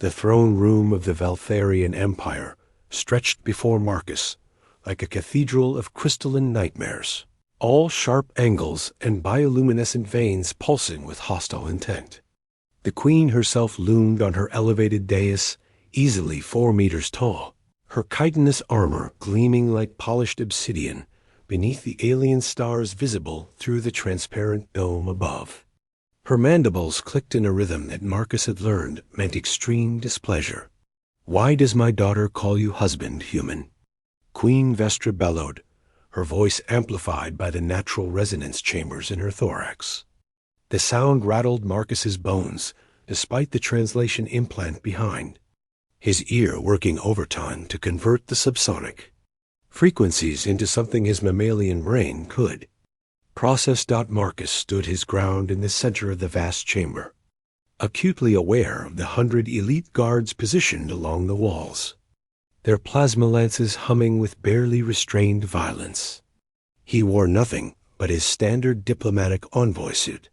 The throne room of the Valtharian Empire stretched before Marcus like a cathedral of crystalline nightmares, all sharp angles and bioluminescent veins pulsing with hostile intent. The queen herself loomed on her elevated dais, easily 4 meters tall, her chitinous armor gleaming like polished obsidian beneath the alien stars visible through the transparent dome above. Her mandibles clicked in a rhythm that Marcus had learned meant extreme displeasure. "Why does my daughter call you husband, human?" Queen Vestra bellowed, her voice amplified by the natural resonance chambers in her thorax. The sound rattled Marcus's bones, despite the translation implant behind, his ear working overtime to convert the subsonic frequencies into something his mammalian brain could process. Marcus stood his ground in the center of the vast chamber, acutely aware of the 100 elite guards positioned along the walls, their plasma lances humming with barely restrained violence. He wore nothing but his standard diplomatic envoy suit,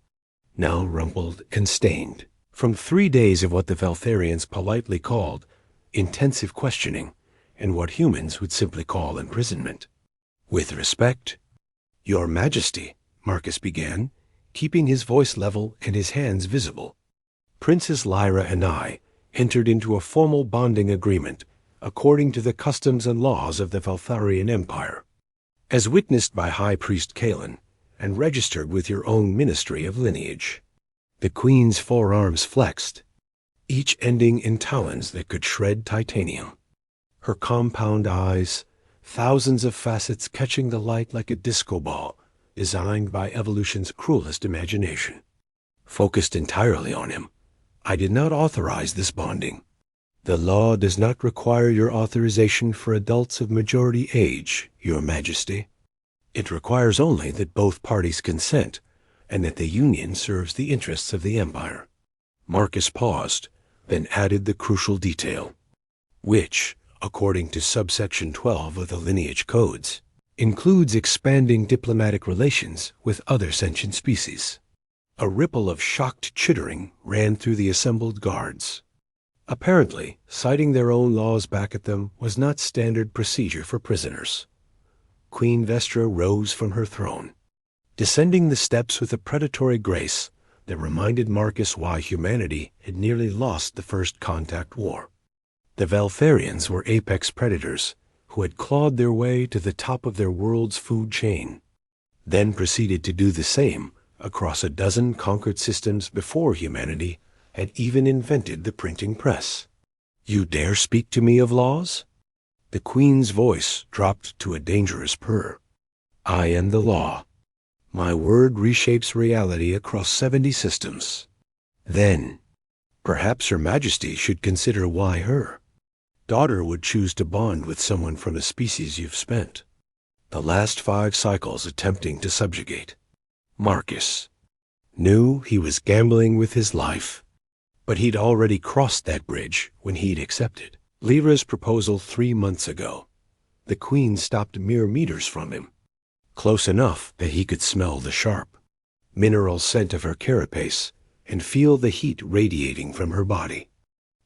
now rumpled and stained from 3 days of what the Valtharians politely called intensive questioning and what humans would simply call imprisonment. "With respect, Your Majesty," Marcus began, keeping his voice level and his hands visible, "Princess Lyra and I entered into a formal bonding agreement according to the customs and laws of the Valtharian Empire, as witnessed by High Priest Kalen and registered with your own Ministry of Lineage." The queen's forearms flexed, each ending in talons that could shred titanium. Her compound eyes, thousands of facets catching the light like a disco ball designed by evolution's cruelest imagination, focused entirely on him. "I did not authorize this bonding. The law does not require your authorization for adults of majority age, Your Majesty. It requires only that both parties consent and that the union serves the interests of the Empire." Marcus paused, then added the crucial detail, which, according to subsection 12 of the lineage codes, includes expanding diplomatic relations with other sentient species. A ripple of shocked chittering ran through the assembled guards. Apparently, citing their own laws back at them was not standard procedure for prisoners. Queen Vestra rose from her throne, descending the steps with a predatory grace that reminded Marcus why humanity had nearly lost the first contact war. The Valtharians were apex predators who had clawed their way to the top of their world's food chain, then proceeded to do the same across a dozen conquered systems before humanity had even invented the printing press. "You dare speak to me of laws?" The queen's voice dropped to a dangerous purr. "I am the law. My word reshapes reality across 70 systems. Then, perhaps Her Majesty should consider why her daughter would choose to bond with someone from a species you've spent the last 5 cycles attempting to subjugate." Marcus knew he was gambling with his life, but he'd already crossed that bridge when he'd accepted Lyra's proposal 3 months ago. The queen stopped mere meters from him, close enough that he could smell the sharp mineral scent of her carapace and feel the heat radiating from her body.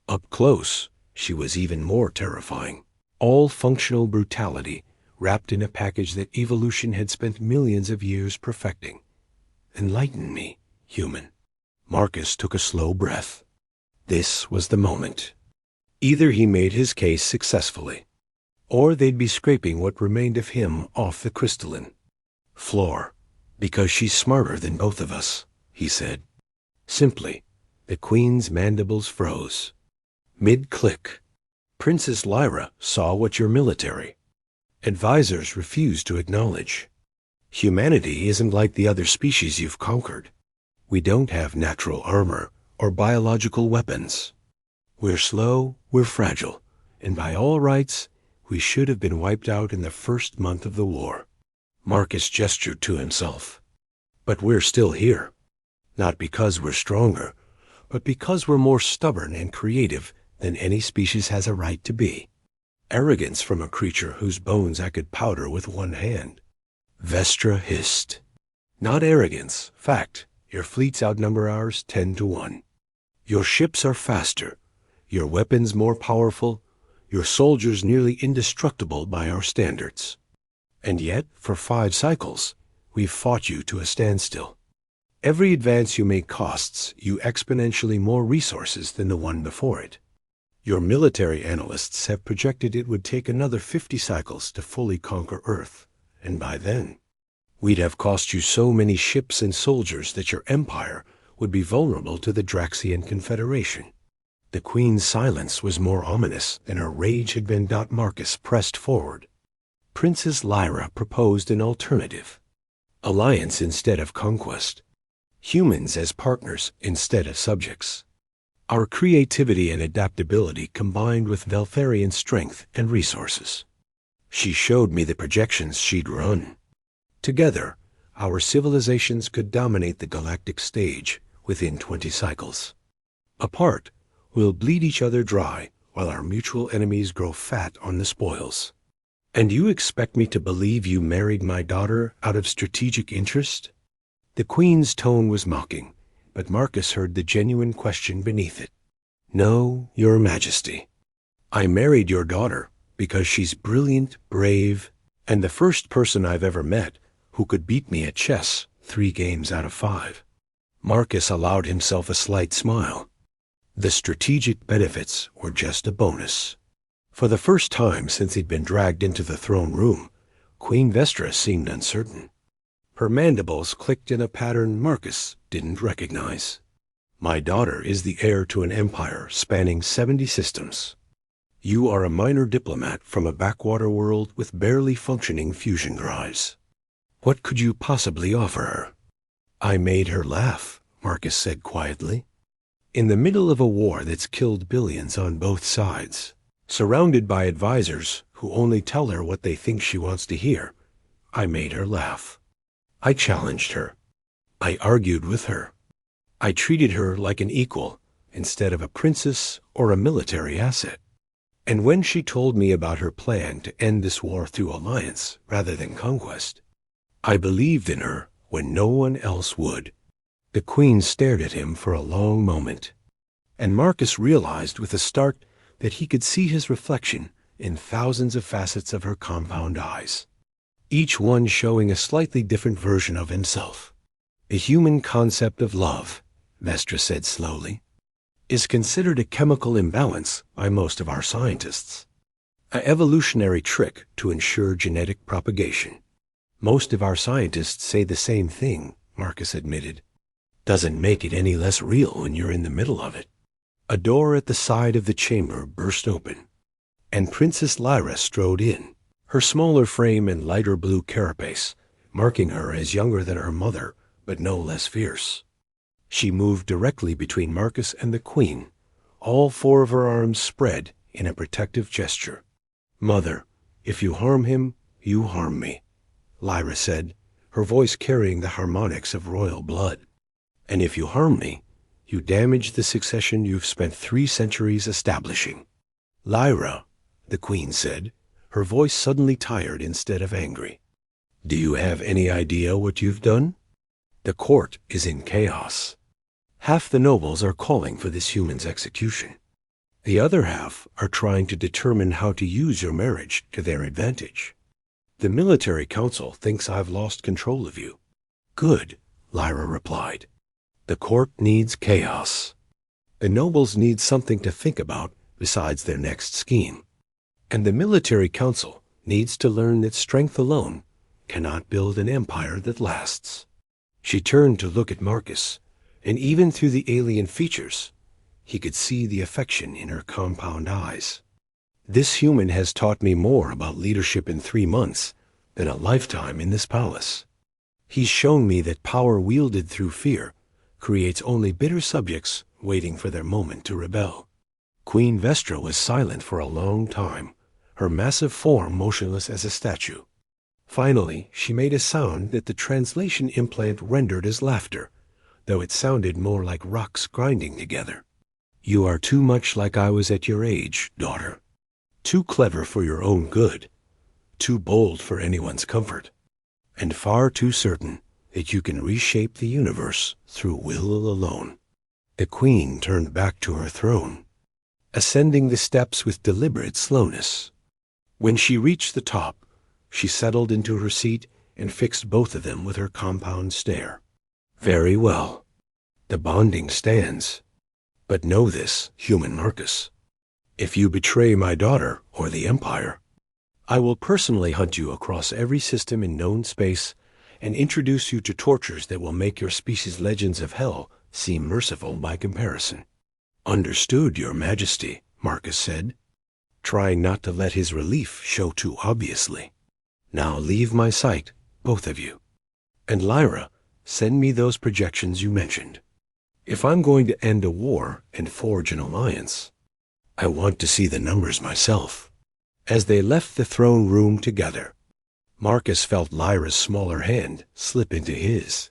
Up close, she was even more terrifying, all functional brutality wrapped in a package that evolution had spent millions of years perfecting. "Enlighten me, human." Marcus took a slow breath. This was the moment. Either he made his case successfully, or they'd be scraping what remained of him off the crystalline floor. "Because she's smarter than both of us," he said. Simply, the queen's mandibles froze. Mid-click, Princess Lyra saw what your military advisors refused to acknowledge. Humanity isn't like the other species you've conquered. We don't have natural armor or biological weapons. We're slow, we're fragile, and by all rights, we should have been wiped out in the first month of the war. Marcus gestured to himself. But we're still here. Not because we're stronger, but because we're more stubborn and creative than any species has a right to be. Arrogance from a creature whose bones I could powder with one hand. Vestra hissed. Not arrogance. Fact. Your fleets outnumber ours 10 to 1. Your ships are faster. your weapons more powerful, your soldiers nearly indestructible by our standards. And yet, for 5 cycles, we've fought you to a standstill. Every advance you make costs you exponentially more resources than the one before it. Your military analysts have projected it would take another 50 cycles to fully conquer Earth, and by then, we'd have cost you so many ships and soldiers that your empire would be vulnerable to the Draxian Confederation. The Queen's silence was more ominous than her rage had been. Marcus pressed forward. Princess Lyra proposed an alternative. Alliance instead of conquest. Humans as partners instead of subjects. Our creativity and adaptability combined with Veltharian strength and resources. She showed me the projections she'd run. Together, our civilizations could dominate the galactic stage within 20 cycles. Apart, we'll bleed each other dry while our mutual enemies grow fat on the spoils. And you expect me to believe you married my daughter out of strategic interest? The Queen's tone was mocking, but Marcus heard the genuine question beneath it. No, Your Majesty. I married your daughter because she's brilliant, brave, and the first person I've ever met who could beat me at chess 3 games out of 5. Marcus allowed himself a slight smile. The strategic benefits were just a bonus. For the first time since he'd been dragged into the throne room, Queen Vestra seemed uncertain. Her mandibles clicked in a pattern Marcus didn't recognize. My daughter is the heir to an empire spanning 70 systems. You are a minor diplomat from a backwater world with barely functioning fusion drives. What could you possibly offer her? I made her laugh, Marcus said quietly. In the middle of a war that's killed billions on both sides, surrounded by advisors who only tell her what they think she wants to hear, I made her laugh. I challenged her. I argued with her. I treated her like an equal instead of a princess or a military asset. And when she told me about her plan to end this war through alliance rather than conquest, I believed in her when no one else would. The Queen stared at him for a long moment, and Marcus realized with a start that he could see his reflection in thousands of facets of her compound eyes, each one showing a slightly different version of himself. The human concept of love, Vestra said slowly, is considered a chemical imbalance by most of our scientists. An evolutionary trick to ensure genetic propagation. Most of our scientists say the same thing, Marcus admitted. Doesn't make it any less real when you're in the middle of it. A door at the side of the chamber burst open, and Princess Lyra strode in, her smaller frame and lighter blue carapace, marking her as younger than her mother, but no less fierce. She moved directly between Marcus and the Queen, all 4 of her arms spread in a protective gesture. Mother, if you harm him, you harm me, Lyra said, her voice carrying the harmonics of royal blood. And if you harm me, you damage the succession you've spent 3 centuries establishing. Lyra, the Queen said, her voice suddenly tired instead of angry. Do you have any idea what you've done? The court is in chaos. Half the nobles are calling for this human's execution. The other half are trying to determine how to use your marriage to their advantage. The military council thinks I've lost control of you. Good, Lyra replied. The court needs chaos. The nobles need something to think about besides their next scheme. And the military council needs to learn that strength alone cannot build an empire that lasts. She turned to look at Marcus, and even through the alien features, he could see the affection in her compound eyes. This human has taught me more about leadership in 3 months than a lifetime in this palace. He's shown me that power wielded through fear creates only bitter subjects waiting for their moment to rebel. Queen Vestra was silent for a long time, her massive form motionless as a statue. Finally, she made a sound that the translation implant rendered as laughter, though it sounded more like rocks grinding together. You are too much like I was at your age, daughter. Too clever for your own good, too bold for anyone's comfort, and far too certain that you can reshape the universe through will alone. The Queen turned back to her throne. ascending the steps with deliberate slowness. When she reached the top, she settled into her seat and fixed both of them with her compound stare. Very well. The bonding stands. But know this, human Marcus. If you betray my daughter or the Empire, I will personally hunt you across every system in known space and introduce you to tortures that will make your species' legends of hell seem merciful by comparison. Understood, Your Majesty, Marcus said, trying not to let his relief show too obviously. Now leave my sight, both of you. And Lyra, send me those projections you mentioned. If I'm going to end a war and forge an alliance, I want to see the numbers myself. As they left the throne room together, Marcus felt Lyra's smaller hand slip into his,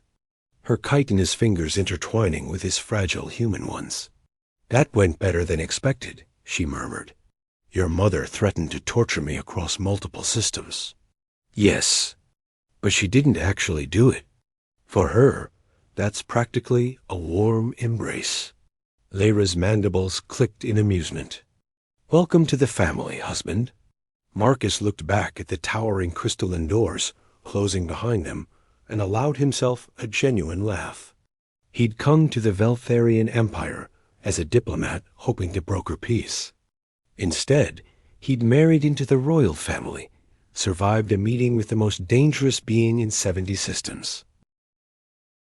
her chitinous fingers intertwining with his fragile human ones. That went better than expected, she murmured. Your mother threatened to torture me across multiple systems. Yes, but she didn't actually do it. For her, that's practically a warm embrace. Lyra's mandibles clicked in amusement. Welcome to the family, husband. Marcus looked back at the towering crystalline doors closing behind them and allowed himself a genuine laugh. He'd come to the Veltharian Empire as a diplomat hoping to broker peace. Instead, he'd married into the royal family, survived a meeting with the most dangerous being in 70 systems.